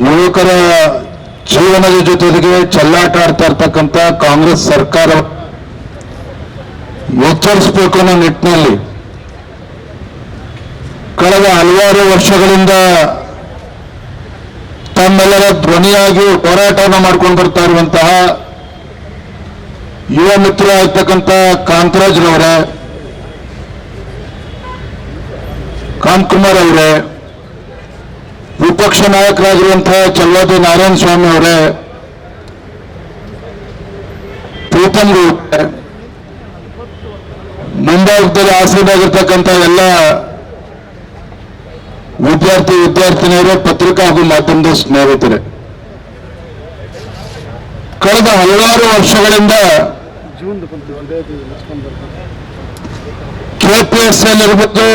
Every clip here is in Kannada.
ಯುವಕರ ಜೀವನದ ಜೊತೆಗೆ ಚೆಲ್ಲಾಟ ಆಡ್ತಾ ಇರ್ತಕ್ಕಂಥ ಕಾಂಗ್ರೆಸ್ ಸರ್ಕಾರ ಎಚ್ಚರಿಸಬೇಕು ಅನ್ನೋ ನಿಟ್ಟಿನಲ್ಲಿ ಕಳೆದ ಹಲವಾರು ವರ್ಷಗಳಿಂದ ತಮ್ಮೆಲ್ಲರ ಧ್ವನಿಯಾಗಿ ಹೋರಾಟವನ್ನು ಮಾಡ್ಕೊಂಡು ಬರ್ತಾ ಇರುವಂತಹ ಯುವ ಮಿತ್ರ ಆಗ್ತಕ್ಕಂಥ ಕಾಂತರಾಜ್ರವರೇ, ಕಾಂತಕುಮಾರ್ ಅವರೇ, ವಿಪಕ್ಷ ನಾಯಕರಾಗಿರುವಂತಹ ಚಲ್ವಾದಿ ನಾರಾಯಣ ಸ್ವಾಮಿ ಅವರೇ, ಪ್ರೀತಮ್ ಅವರೇ, ಮುಂಭಾಗದಲ್ಲಿ ಆಸೀನಾಗಿರ್ತಕ್ಕಂಥ ಎಲ್ಲ ವಿದ್ಯಾರ್ಥಿನಿಯರು, ಪತ್ರಿಕಾ ಹಾಗೂ ಮಾಧ್ಯಮದ ಸ್ನೇಹಿತರೆ, ಕಳೆದ ಹಲವಾರು ವರ್ಷಗಳಿಂದ ಕೆಪಿಎಸ್ಎಲ್ ಇರ್ಬೋದು,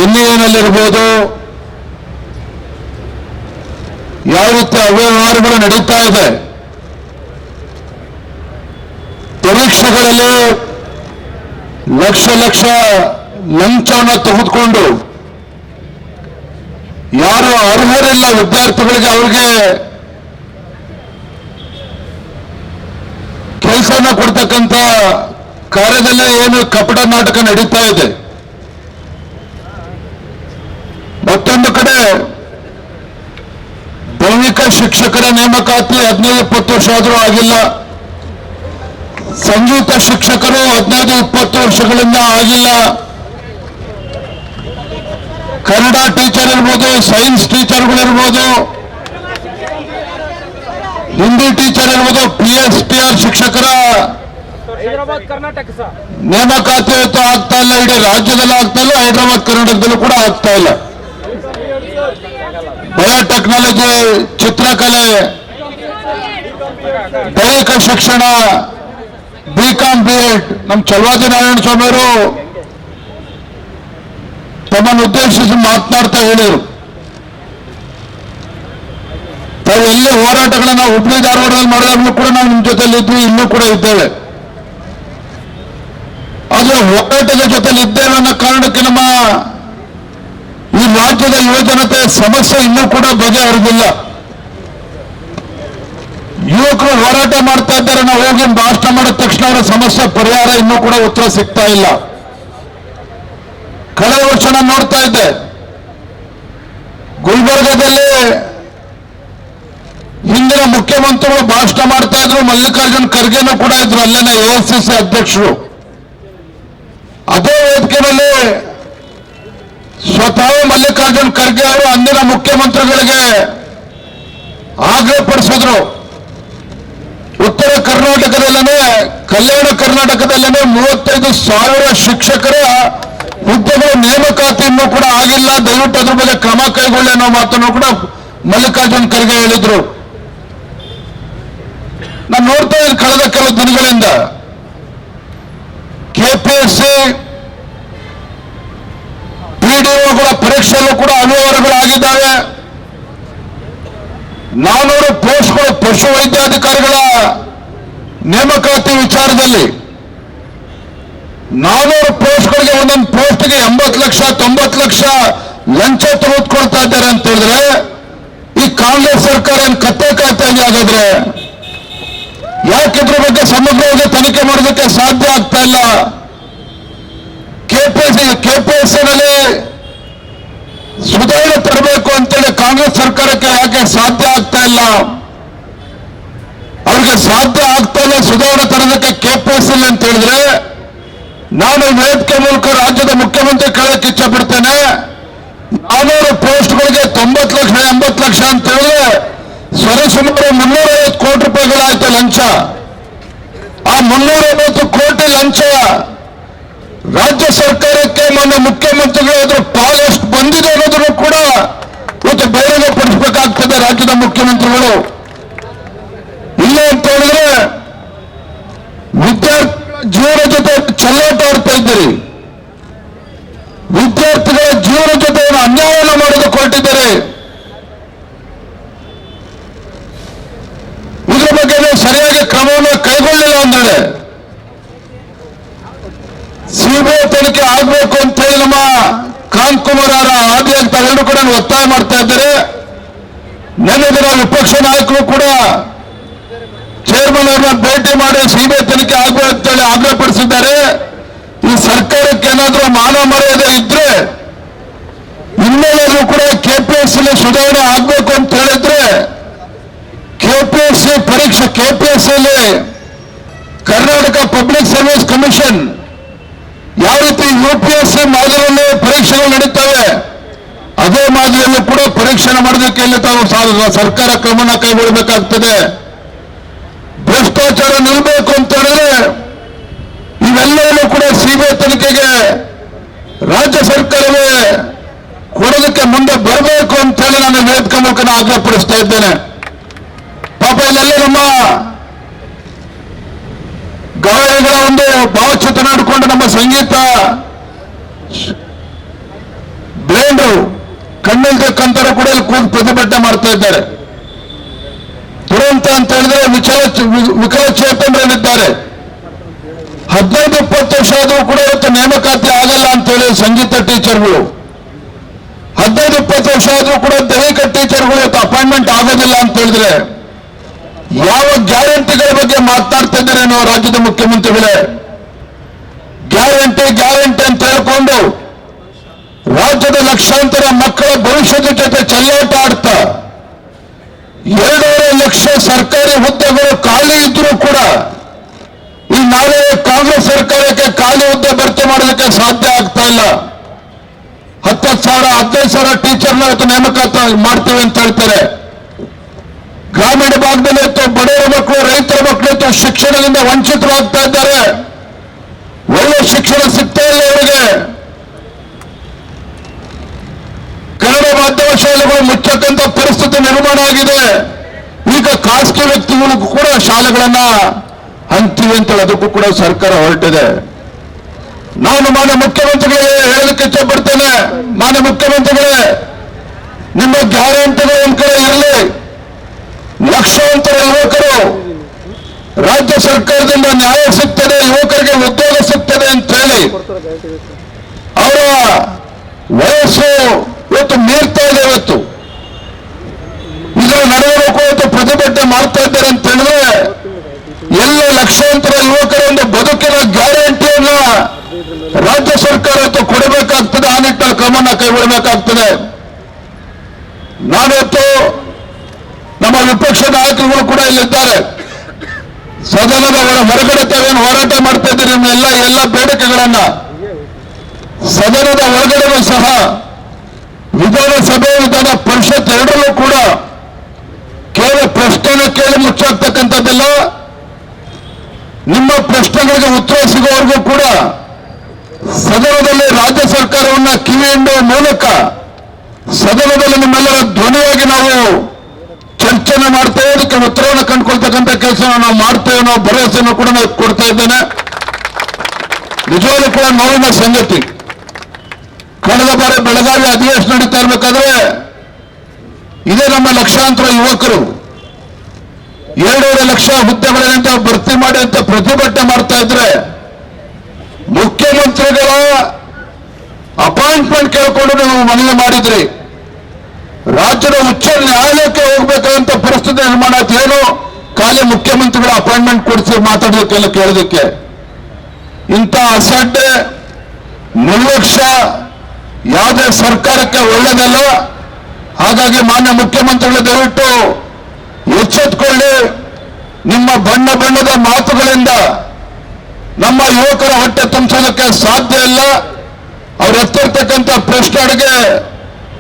ಎನ್ಇಎನಲ್ಲಿರ್ಬೋದು, ಯಾವ ರೀತಿ ಅವ್ಯವಹಾರಗಳು ನಡೀತಾ ಇದೆ, ಪರೀಕ್ಷೆಗಳಲ್ಲಿ ಲಕ್ಷ ಲಕ್ಷ ಲಂಚವನ್ನು ತೆಗೆದುಕೊಂಡು ಯಾರು ಅರ್ಹರಿಲ್ಲ ವಿದ್ಯಾರ್ಥಿಗಳಿಗೆ ಅವ್ರಿಗೆ ಕೆಲಸನ ಕೊಡ್ತಕ್ಕಂಥ ಕಾರ್ಯದಲ್ಲೇ ಏನು ಕಪಟ ನಾಟಕ ನಡೀತಾ ಇದೆ. ಮತ್ತೊಂದು ಕಡೆ ದೈಹಿಕ ಶಿಕ್ಷಕರ ನೇಮಕಾತಿ 15-20 ವರ್ಷ ಆದರೂ ಆಗಿಲ್ಲ. ಸಂಗೀತ ಶಿಕ್ಷಕರು 15-20 ವರ್ಷಗಳಿಂದ ಆಗಿಲ್ಲ. ಕನ್ನಡ ಟೀಚರ್ ಇರ್ಬೋದು, ಸೈನ್ಸ್ ಟೀಚರ್ಗಳಿರ್ಬೋದು, ಹಿಂದಿ ಟೀಚರ್ ಇರ್ಬೋದು, PSTR ಶಿಕ್ಷಕರ ನೇಮಕಾತಿ ಆಗ್ತಾ ಇಲ್ಲ. ಇಡೀ ರಾಜ್ಯದಲ್ಲೂ ಆಗ್ತಾ ಇಲ್ಲ, ಹೈದರಾಬಾದ್ ಕರ್ನಾಟಕದಲ್ಲೂ ಕೂಡ ಆಗ್ತಾ ಇಲ್ಲ. ಬಯೋಟೆಕ್ನಾಲಜಿ, ಚಿತ್ರಕಲೆ, ದೈಹಿಕ ಶಿಕ್ಷಣ, BCom B.Ed ನಮ್ಮ ಚಲ್ವಾದಿ ನಾರಾಯಣ ಸ್ವಾಮಿ ಅವರು ತಮ್ಮನ್ನು ಉದ್ದೇಶಿಸಿ ಮಾತನಾಡ್ತಾ ಹೇಳಿದರು, ತಾವು ಎಲ್ಲಿ ಹೋರಾಟಗಳನ್ನ ಹುಬ್ಬಳ್ಳಿ ಧಾರವಾಡದಲ್ಲಿ ಮಾಡಿದಾಗಲೂ ಕೂಡ ನಾವು ನಿಮ್ಮ ಜೊತೆಲಿ ಇದ್ವಿ, ಇನ್ನೂ ಕೂಡ ಇದ್ದೇವೆ. ಆದರೆ ಹೋರಾಟದ ಜೊತೆಲಿ ಇದ್ದೇವೆ ಅನ್ನೋ ಕಾರಣಕ್ಕೆ ನಮ್ಮ ಈ ರಾಜ್ಯದ ಯುವಜನತೆ ಸಮಸ್ಯೆ ಇನ್ನೂ ಕೂಡ ಬಗೆಹರಿದಿಲ್ಲ. ಯುವಕರು ಹೋರಾಟ ಮಾಡ್ತಾ ಇದ್ದಾರೆ, ನಾವು ಹೋಗಿ ಭಾಷಣ ಮಾಡಿದ ತಕ್ಷಣ ಅವರ ಸಮಸ್ಯೆ ಪರಿಹಾರ ಇನ್ನೂ ಕೂಡ ಉತ್ತರ ಸಿಗ್ತಾ ಇಲ್ಲ. ಕಳೆದ ವರ್ಷ ನಾನು ನೋಡ್ತಾ ಇದ್ದೆ, ಗುಲ್ಬರ್ಗದಲ್ಲಿ ಹಿಂದಿನ ಮುಖ್ಯಮಂತ್ರಿಗಳು ಭಾಷಣ ಮಾಡ್ತಾ ಇದ್ರು, ಮಲ್ಲಿಕಾರ್ಜುನ್ ಖರ್ಗೆನೂ ಕೂಡ ಇದ್ರು, ಅಲ್ಲೇನೆ AICC ಅಧ್ಯಕ್ಷರು. ಅದೇ ವೇದಿಕೆಯಲ್ಲಿ ಸ್ವತಃ ಮಲ್ಲಿಕಾರ್ಜುನ್ ಖರ್ಗೆ ಅವರು ಅಂದಿನ ಮುಖ್ಯಮಂತ್ರಿಗಳಿಗೆ ಆಗ್ರಹಪಡಿಸಿದ್ರು, ಉತ್ತರ ಕರ್ನಾಟಕದಲ್ಲೇ, ಕಲ್ಯಾಣ ಕರ್ನಾಟಕದಲ್ಲೇ 35,000 ಶಿಕ್ಷಕರ ಹುದ್ದೆಗಳ ನೇಮಕಾತಿ ಇನ್ನೂ ಕೂಡ ಆಗಿಲ್ಲ, ದಯವಿಟ್ಟು ಅದ್ರ ಬಗ್ಗೆ ಕ್ರಮ ಕೈಗೊಳ್ಳಿ ಅನ್ನೋ ಮಾತನ್ನು ಕೂಡ ಮಲ್ಲಿಕಾರ್ಜುನ್ ಖರ್ಗೆ ಹೇಳಿದ್ರು. ನಾನು ನೋಡ್ತಾ ಇದ್ದೀನಿ ಕಳೆದ ಕೆಲವು ದಿನಗಳಿಂದ KPSC PDOಗಳ ಪರೀಕ್ಷೆಯಲ್ಲೂ ಕೂಡ ಅವ್ಯವಹಾರಗಳಾಗಿದ್ದಾವೆ. 400 ಪೋಸ್ಟ್ಗಳು ಪಶು ವೈದ್ಯಾಧಿಕಾರಿಗಳ ನೇಮಕಾತಿ ವಿಚಾರದಲ್ಲಿ 400 ಪೋಸ್ಟ್ಗಳಿಗೆ ಒಂದೊಂದು ಪೋಸ್ಟ್ಗೆ 80 ಲಕ್ಷ 90 ಲಕ್ಷ ಲಂಚ ತೆಗೆದುಕೊಳ್ತಾ ಇದ್ದಾರೆ ಅಂತ ಹೇಳಿದ್ರೆ ಈ ಕಾಂಗ್ರೆಸ್ ಸರ್ಕಾರ ಏನು ಕತ್ತೆ ಕಾಯ್ತಾ ಇದೆ? ಹಾಗಾದ್ರೆ ಯಾಕೆ ಇದ್ರ ಬಗ್ಗೆ ಸಮಗ್ರವಾಗಿ ತನಿಖೆ ಮಾಡೋದಕ್ಕೆ ಸಾಧ್ಯ ಆಗ್ತಾ ಇಲ್ಲ? ಕೆಪಿಎಸ್ಸಿನಲ್ಲಿ ಸುಧಾರಣೆ ತರಬೇಕು ಅಂತೇಳಿ ಕಾಂಗ್ರೆಸ್ ಸರ್ಕಾರಕ್ಕೆ ಯಾಕೆ ಸಾಧ್ಯ ಆಗ್ತಾ ಇಲ್ಲ? ಅವ್ರಿಗೆ ಸಾಧ್ಯ ಆಗ್ತಾ ಇಲ್ಲ ಸುಧಾರಣೆ ತರೋದಕ್ಕೆ ಕೆಪಿಎಸ್ಸಿ ಅಂತ ಹೇಳಿದ್ರೆ, ನಾನು ವೇದಿಕೆ ಮೂಲಕ ರಾಜ್ಯದ ಮುಖ್ಯಮಂತ್ರಿ ಕೇಳಕ್ಕೆ ಇಚ್ಛೆ ಪಡ್ತೇನೆ. 400 ಪೋಸ್ಟ್ಗಳಿಗೆ 90 ಲಕ್ಷ 80 ಲಕ್ಷ ಅಂತ ಹೇಳಿದ್ರೆ ಸರಿಸುಮಾರು 350 ಕೋಟಿ ರೂಪಾಯಿಗಳಾಯ್ತು ಲಂಚ. ಆ 350 ಕೋಟಿ ಲಂಚ ರಾಜ್ಯ ಸರ್ಕಾರಕ್ಕೆ ಮೊನ್ನೆ ಮುಖ್ಯಮಂತ್ರಿಗಳು ಪಾಲು ಎಷ್ಟು ಬಂದಿದೆ ಅನ್ನೋದನ್ನು ಕೂಡ ಇವತ್ತು ಬೇರೆ ಪಡಿಸಬೇಕಾಗ್ತದೆ ರಾಜ್ಯದ ಮುಖ್ಯಮಂತ್ರಿಗಳು. ಇಲ್ಲ ಅಂತ ಹೇಳಿದ್ರೆ ವಿದ್ಯಾರ್ಥಿಗಳ ಜೀವನ ಜೊತೆ ಚೆಲ್ಲಾಟ ಆಡ್ತಾ ಇದ್ದೀರಿ, ವಿದ್ಯಾರ್ಥಿಗಳ ಜೀವನ ಜೊತೆ ಅನ್ಯಾಯವನ್ನು ಮಾಡೋದಕ್ಕೆ ಹೊರಟಿದ್ದಾರೆ. ಇದ್ರ ಬಗ್ಗೆ ಸರಿಯಾಗಿ ಕ್ರಮವನ್ನು ಕೈಗೊಳ್ಳಿಲ್ಲ ಅಂದ್ರೆ CBI ತನಿಖೆ ಆಗಬೇಕು ಅಂತ ಹೇಳಿ ನಮ್ಮ ಕಾಂತಕುಮಾರ್ ನಿನ್ನೆ ದಿನ ವಿಪಕ್ಷ ನಾಯಕರು ಕೂಡ ಚೇರ್ಮನ್ ಅವರನ್ನ ಭೇಟಿ ಮಾಡಿ ಸಿಬಿಐ ತನಿಖೆ ಆಗಬೇಕು ಅಂತೇಳಿ ಆಗ್ರಹಪಡಿಸಿದ್ದಾರೆ. ಈ ಸರ್ಕಾರಕ್ಕೆ ಏನಾದರೂ ಮಾನ ಮರ್ಯಾದೆ ಇದ್ರೆ ಇನ್ನೇನಾದ್ರೂ ಕೂಡ ಕೆಪಿಎಸ್ಸಿ ಸುಧಾರಣೆ ಆಗ್ಬೇಕು ಅಂತ ಹೇಳಿದ್ರೆ ಕೆಪಿಎಸ್ಸಿ ಪರೀಕ್ಷೆ ಕೆಪಿಎಸ್ಸಿಯಲ್ಲಿ ಕರ್ನಾಟಕ ಪಬ್ಲಿಕ್ ಸರ್ವಿಸ್ ಕಮಿಷನ್ ಯಾವ ರೀತಿ ಯುಪಿಎಸ್ಸಿ ಮಾದರಿಯಲ್ಲಿ ಪರೀಕ್ಷೆಗಳು ನಡೀತವೆ ಅದೇ ಮಾದರಿಯಲ್ಲೂ ಕೂಡ ಪರೀಕ್ಷೆ ಮಾಡೋದಕ್ಕೆ ಇಲ್ಲಿ ತಾವು ಸರ್ಕಾರ ಕ್ರಮನ ಕೈಗೊಳ್ಳಬೇಕಾಗ್ತದೆ. ಭ್ರಷ್ಟಾಚಾರ ನಿಲ್ಲಬೇಕು ಅಂತ ಹೇಳಿದ್ರೆ ಇವೆಲ್ಲವನ್ನೂ ಕೂಡ ಸಿಬಿಐ ತನಿಖೆಗೆ ರಾಜ್ಯ ಸರ್ಕಾರವೇ ಕೊಡೋದಕ್ಕೆ ಮುಂದೆ ಬರಬೇಕು ಅಂತ ಹೇಳಿ ನಾನು ವೇದಿಕೆ ಮೂಲಕ ಆಗ್ರಹಪಡಿಸ್ತಾ ಇದ್ದೇನೆ. ಪಾಪ ಇಲ್ಲೆಲ್ಲ ನಮ್ಮ ಗಾಯಗಳ ಒಂದು ಭಾವಚಿತ್ರ ನಡ್ಕೊಂಡು ನಮ್ಮ ಸಂಗೀತ ಬ್ಲೇಂಡ್ರು ಕಣ್ಣಿಲ್ದಕ್ಕಂತರೂ ಕೂಡ ಇಲ್ಲಿ ಕೂತು ಪ್ರತಿಭಟನೆ ಮಾಡ್ತಾ ಇದ್ದಾರೆ. ದುರಂತ ಅಂತ ಹೇಳಿದ್ರೆ ವಿಕಲಚೇತನರಿದ್ದಾರೆ. 15-20 ವರ್ಷ ಆದರೂ ಕೂಡ ಇವತ್ತು ನೇಮಕಾತಿ ಆಗಲ್ಲ ಅಂತ ಹೇಳಿ ಸಂಗೀತ ಟೀಚರ್ಗಳು, 15-20 ವರ್ಷ ಆದರೂ ಕೂಡ ದೈಹಿಕ ಟೀಚರ್ಗಳು ಇವತ್ತು ಅಪಾಯಿಂಟ್ಮೆಂಟ್ ಆಗೋದಿಲ್ಲ ಅಂತ ಹೇಳಿದ್ರೆ ಯಾವ ಗ್ಯಾರಂಟಿಗಳ ಬಗ್ಗೆ ಮಾತನಾಡ್ತಾ ಇದ್ದಾರೆ ನಾವು ರಾಜ್ಯದ ಮುಖ್ಯಮಂತ್ರಿಗಳೇ? ಗ್ಯಾರಂಟಿ ಗ್ಯಾರಂಟಿ ಅಂತ ಹೇಳ್ಕೊಂಡು ರಾಜ್ಯದ ಲಕ್ಷಾಂತರ ಮಕ್ಕಳ ಭವಿಷ್ಯದ ಜೊತೆ ಚೆಲ್ಲಾಟ ಆಡ್ತಾ 2.5 ಲಕ್ಷ ಸರ್ಕಾರಿ ಹುದ್ದೆಗಳು ಖಾಲಿ ಇದ್ರೂ ಕೂಡ ಈ ನಾಳೆ ಕಾಂಗ್ರೆಸ್ ಸರ್ಕಾರಕ್ಕೆ ಖಾಲಿ ಹುದ್ದೆ ಭರ್ತಿ ಮಾಡೋದಕ್ಕೆ ಸಾಧ್ಯ ಆಗ್ತಾ ಇಲ್ಲ. 10,000 15,000 ಟೀಚರ್ನ ಇವತ್ತು ನೇಮಕಾತಿ ಮಾಡ್ತೀವಿ ಅಂತ ಹೇಳ್ತಾರೆ. ಗ್ರಾಮೀಣ ಭಾಗದಲ್ಲಿ ಇತ್ತು ಬಡವರ ಮಕ್ಕಳು ರೈತರ ಮಕ್ಕಳು ಇತ್ತು ಶಿಕ್ಷಣದಿಂದ ವಂಚಿತರಾಗ್ತಾ ಇದ್ದಾರೆ. ಒಳ್ಳೆ ಶಿಕ್ಷಣ ಸಿಗ್ತಾ ಇಲ್ಲ ಅವರಿಗೆ. ಕನ್ನಡ ಮಾಧ್ಯಮ ಶಾಲೆಗಳು ಮುಚ್ಚಕ್ಕಂತ ಪರಿಸ್ಥಿತಿ ನಿರ್ಮಾಣ ಆಗಿದೆ. ಈಗ ಖಾಸಗಿ ವ್ಯಕ್ತಿಗಳಿಗೂ ಕೂಡ ಶಾಲೆಗಳನ್ನ ಅಂತೀವಿ ಅಂತೇಳಿ ಅದಕ್ಕೂ ಕೂಡ ಸರ್ಕಾರ ಹೊರಟಿದೆ. ನಾನು ಮಾನ್ಯ ಮುಖ್ಯಮಂತ್ರಿಗಳಿಗೆ ಹೇಳಲಿಕ್ಕೆ ಇಷ್ಟಪಡ್ತೇನೆ. ಮಾನ್ಯ ಮುಖ್ಯಮಂತ್ರಿಗಳೇ, ನಿಮ್ಮ ಗ್ಯಾರಂಟಿಗಳು ಒಂದ್ ಕಡೆ ಇರಲಿ, ಲಕ್ಷಾಂತರ ಯುವಕರು ರಾಜ್ಯ ಸರ್ಕಾರದಿಂದ ನ್ಯಾಯ ಸಿಗ್ತದೆ, ಯುವಕರಿಗೆ ಉದ್ಯೋಗ ಸಿಗ್ತದೆ ಅಂತ ಹೇಳಿ ಅವರ ವಯಸ್ಸು ಇವತ್ತು ಮೀರ್ತಾ ಇದೆ. ಇವತ್ತು ಇದರ ನಡುವೆ ಇವತ್ತು ಪ್ರತಿಭಟನೆ ಮಾಡ್ತಾ ಇದ್ದಾರೆ ಅಂತ ಹೇಳಿದ್ರೆ ಎಲ್ಲ ಲಕ್ಷಾಂತರ ಯುವಕರ ಒಂದು ಬದುಕಿನ ಗ್ಯಾರಂಟಿಯನ್ನ ರಾಜ್ಯ ಸರ್ಕಾರ ಕೊಡಬೇಕಾಗ್ತದೆ. ಆ ನಿಟ್ಟಿನಲ್ಲಿ ಕ್ರಮನ ಕೈಗೊಳ್ಳಬೇಕಾಗ್ತದೆ. ನಾನಿವತ್ತು ನಮ್ಮ ವಿಪಕ್ಷ ನಾಯಕರುಗಳು ಕೂಡ ಇಲ್ಲಿದ್ದಾರೆ. ಸದನದ ಹೊರಗಡೆ ತಾವೇನು ಹೋರಾಟ ಮಾಡ್ತಾ ಇದ್ದೀರಿ ನಿಮ್ಮ ಎಲ್ಲ ಬೇಡಿಕೆಗಳನ್ನ ಸದನದ ಹೊರಗಡೆನೂ ಸಹ ವಿಧಾನಸಭೆ ವಿಧಾನ ಪರಿಷತ್ ಎರಡರಲ್ಲೂ ಕೂಡ ಕೇವಲ ಪ್ರಶ್ನೆನ ಕೇಳಿ ಮುಚ್ಚಾಗ್ತಕ್ಕಂಥದ್ದೆಲ್ಲ, ನಿಮ್ಮ ಪ್ರಶ್ನೆಗಳಿಗೆ ಉತ್ತರ ಸಿಗುವವರೆಗೂ ಕೂಡ ಸದನದಲ್ಲಿ ರಾಜ್ಯ ಸರ್ಕಾರವನ್ನ ಕಿವಿ ಹಿಂಡುವ ಮೂಲಕ ಸದನದಲ್ಲಿ ನಿಮ್ಮೆಲ್ಲರ ಧ್ವನಿಯಾಗಿ ನಾವು ಚರ್ಚೆನ ಮಾಡ್ತೇವೆ, ಅದಕ್ಕೆ ಉತ್ತರವನ್ನು ಕಂಡುಕೊಳ್ತಕ್ಕಂಥ ಕೆಲಸವನ್ನು ನಾವು ಮಾಡ್ತೇವೆ ಅನ್ನೋ ಭರವಸೆಯನ್ನು ಕೂಡ ನಾನು ಕೊಡ್ತಾ ಇದ್ದೇನೆ. ನಿಜವಾಗ್ಲೂ ಕೂಡ ನೋವಿನ ಸಂಗತಿ, ಕಳೆದ ಬಾರಿ ಬೆಳಗಾವಿ ಅಧಿವೇಶನ ನಡೀತಾ ಇರಬೇಕಾದ್ರೆ ಇದೇ ನಮ್ಮ ಲಕ್ಷಾಂತರ ಯುವಕರು 2.5 ಲಕ್ಷ ಹುದ್ದೆಗಳನ್ನ ಭರ್ತಿ ಮಾಡಿ ಅಂತ ಪ್ರತಿಭಟನೆ ಮಾಡ್ತಾ ಇದ್ರೆ ಮುಖ್ಯಮಂತ್ರಿಗಳ ಅಪಾಯಿಂಟ್ಮೆಂಟ್ ಕೇಳ್ಕೊಂಡು ನೀವು ಮನವಿ ಮಾಡಿದ್ರಿ. ರಾಜ್ಯದ ಉಚ್ಚ ನ್ಯಾಯಾಲಯಕ್ಕೆ ಹೋಗ್ಬೇಕಂತ ಪರಿಸ್ಥಿತಿ ನಿರ್ಮಾಣ ಆಯ್ತು. ಏನು ಖಾಲಿ ಮುಖ್ಯಮಂತ್ರಿಗಳ ಅಪಾಯಿಂಟ್ಮೆಂಟ್ ಕೊಡಿಸಿ ಮಾತಾಡೋದಕ್ಕೆಲ್ಲ ಕೇಳೋದಕ್ಕೆ ಇಂಥ ಅಸಡ್ಡೆ ನಿರ್ಲಕ್ಷ್ಯ ಯಾವುದೇ ಸರ್ಕಾರಕ್ಕೆ ಒಳ್ಳೆಯದಲ್ಲ. ಹಾಗಾಗಿ ಮಾನ್ಯ ಮುಖ್ಯಮಂತ್ರಿಗಳು ದಯವಿಟ್ಟು ಎಚ್ಚೆತ್ತುಕೊಳ್ಳಿ. ನಿಮ್ಮ ಬಣ್ಣ ಬಣ್ಣದ ಮಾತುಗಳಿಂದ ನಮ್ಮ ಯುವಕರ ಹೊಟ್ಟೆ ತುಂಬಿಸೋದಕ್ಕೆ ಸಾಧ್ಯ ಇಲ್ಲ. ಅವ್ರು ಎತ್ತಿರ್ತಕ್ಕಂಥ ಪ್ರಶ್ನೆಗಳಿಗೆ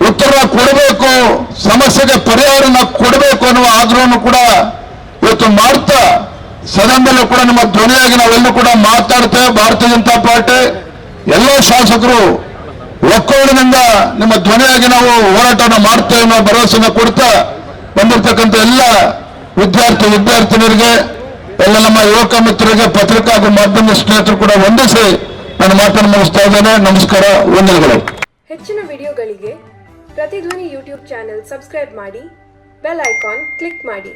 ಉತ್ತರ ಕೊಡಬೇಕು, ಸಮಸ್ಯೆಗೆ ಪರಿಹಾರನ ಕೊಡಬೇಕು ಅನ್ನುವ ಆಗ್ರಹವನ್ನು ಕೂಡ ಇವತ್ತು ಮಾಡ್ತಾ ಸದನದಲ್ಲೂ ಕೂಡ ನಮ್ಮ ಧ್ವನಿಯಾಗಿ ನಾವೆಲ್ಲರೂ ಕೂಡ ಮಾತಾಡ್ತೇವೆ. ಭಾರತೀಯ ಜನತಾ ಪಾರ್ಟಿ ಎಲ್ಲ ಶಾಸಕರು ಒಕ್ಕೊರಲಿನಿಂದ ನಿಮ್ಮ ಧ್ವನಿಯಾಗಿ ನಾವು ಹೋರಾಟವನ್ನು ಮಾಡ್ತೇವೆ ಅನ್ನೋ ಭರವಸೆಯನ್ನು ಕೊಡ್ತಾ ಬಂದಿರತಕ್ಕಂಥ ಎಲ್ಲ ವಿದ್ಯಾರ್ಥಿನಿಯರಿಗೆ, ಎಲ್ಲ ನಮ್ಮ ಯುವಕ ಮಿತ್ರರಿಗೆ, ಪತ್ರಿಕಾ ಹಾಗೂ ಮಾಧ್ಯಮ ಸ್ನೇಹಿತರು ಕೂಡ ವಂದಿಸಿ ನಾನು ಮಾತನ್ನು ಮುಗಿಸ್ತಾ ಇದ್ದೇನೆ. ನಮಸ್ಕಾರ, ವಂದನೆಗಳು. ಹೆಚ್ಚಿನ ವಿಡಿಯೋಗಳಿಗೆ ಪ್ರತಿಧ್ವನಿ ಯೂಟ್ಯೂಬ್ ಚಾನೆಲ್ ಸಬ್ಸ್ಕ್ರೈಬ್ ಮಾಡಿ, ಬೆಲ್ ಐಕಾನ್ ಕ್ಲಿಕ್ ಮಾಡಿ.